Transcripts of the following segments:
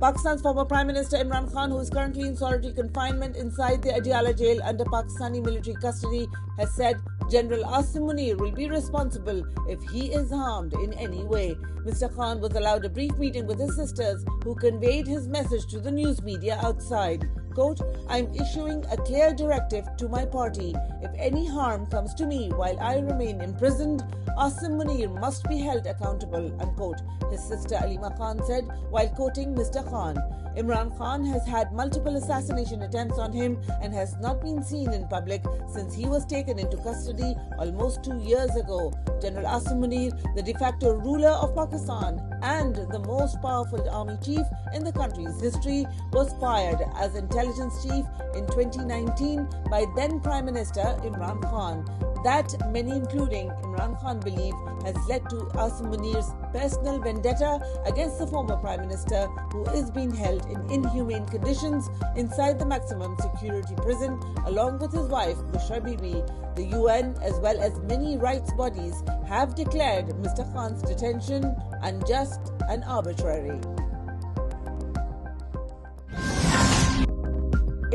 Pakistan's former Prime Minister Imran Khan, who is currently in solitary confinement inside the Adiala jail under Pakistani military custody, has said General Asim Munir will be responsible if he is harmed in any way. Mr. Khan was allowed a brief meeting with his sisters, who conveyed his message to the news media outside. Quote, "I'm issuing a clear directive to my party. If any harm comes to me while I remain imprisoned, Asim Munir must be held accountable," unquote, his sister Alima Khan said while quoting Mr. Khan. Imran Khan has had multiple assassination attempts on him and has not been seen in public since he was taken into custody almost 2 years ago. General Asim Munir, the de facto ruler of Pakistan and the most powerful army chief in the country's history, was fired as intelligence chief in 2019 by then Prime Minister Imran Khan. That many, including Imran Khan, believe has led to Asim Munir's personal vendetta against the former Prime Minister, who is being held in inhumane conditions inside the maximum security prison along with his wife Bushra Bibi. The UN, as well as many rights bodies, have declared Mr. Khan's detention unjust and arbitrary.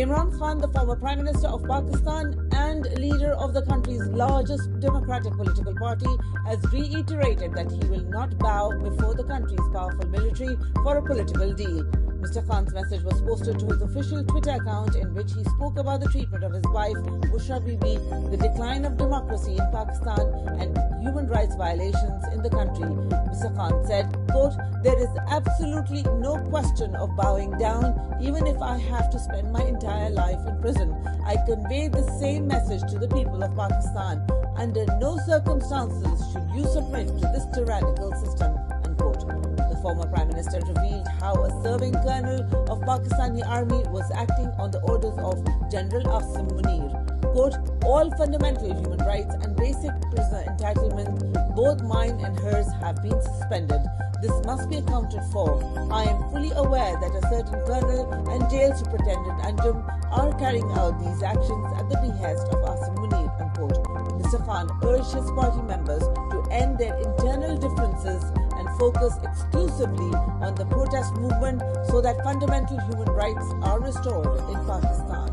Imran Khan, the former Prime Minister of Pakistan and leader of the country's largest democratic political party, has reiterated that he will not bow before the country's powerful military for a political deal. Mr. Khan's message was posted to his official Twitter account, in which he spoke about the treatment of his wife, Bushra Bibi, the decline of democracy in Pakistan, and human rights violations in the country. Mr. Khan said, quote, "There is absolutely no question of bowing down, even if I have to spend my entire life in prison. I convey the same message to the people of Pakistan. Under no circumstances should you submit to this tyrannical system," unquote. The former Prime Minister revealed how a serving colonel of Pakistani army was acting on the orders of General Asim Munir. Quote, "All fundamental human rights and basic prisoner entitlements, both mine and hers, have been suspended. This must be accounted for. I am fully aware that a certain colonel and jail superintendent Anjum are carrying out these actions at the behest of Asim Munir," unquote. Mr. Khan urged his party members to end their internal differences and focus exclusively on the protest movement so that fundamental human rights are restored in Pakistan.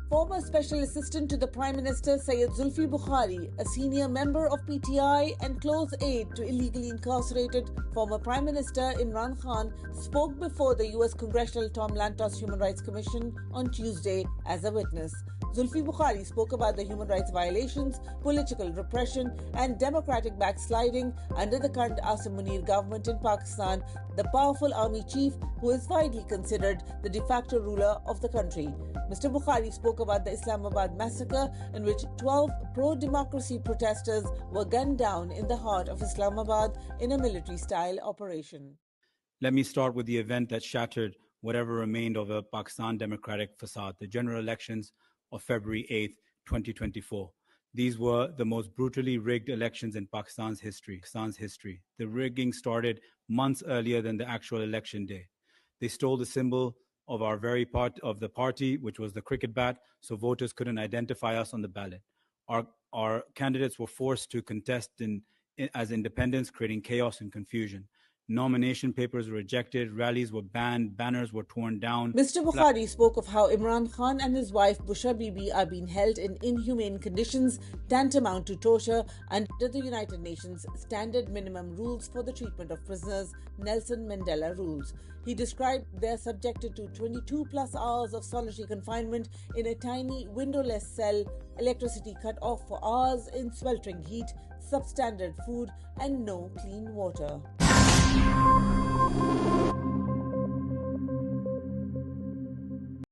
Former Special Assistant to the Prime Minister Syed Zulfi Bukhari, a senior member of PTI and close aide to illegally incarcerated former Prime Minister Imran Khan, spoke before the US Congressional Lantos Human Rights Commission on Tuesday as a witness. Zulfi Bukhari spoke about the human rights violations, political repression and democratic backsliding under the current Asim Munir government in Pakistan, the powerful army chief who is widely considered the de facto ruler of the country. Mr. Bukhari spoke about the Islamabad massacre, in which 12 pro-democracy protesters were gunned down in the heart of Islamabad in a military-style operation. Let me start with the event that shattered whatever remained of a Pakistan democratic facade, the general elections of February 8, 2024. These were the most brutally rigged elections in Pakistan's history. The rigging started months earlier than the actual election day. They stole the symbol of our very part of the party, which was the cricket bat, so voters couldn't identify us on the ballot. Our candidates were forced to contest as independents, creating chaos and confusion. Nomination papers were rejected, rallies were banned, banners were torn down. Mr. Bukhari spoke of how Imran Khan and his wife Bushra Bibi are being held in inhumane conditions, tantamount to torture, under the United Nations Standard Minimum Rules for the Treatment of Prisoners, Nelson Mandela rules. He described they are subjected to 22+ hours of solitary confinement in a tiny windowless cell, electricity cut off for hours in sweltering heat, substandard food and no clean water.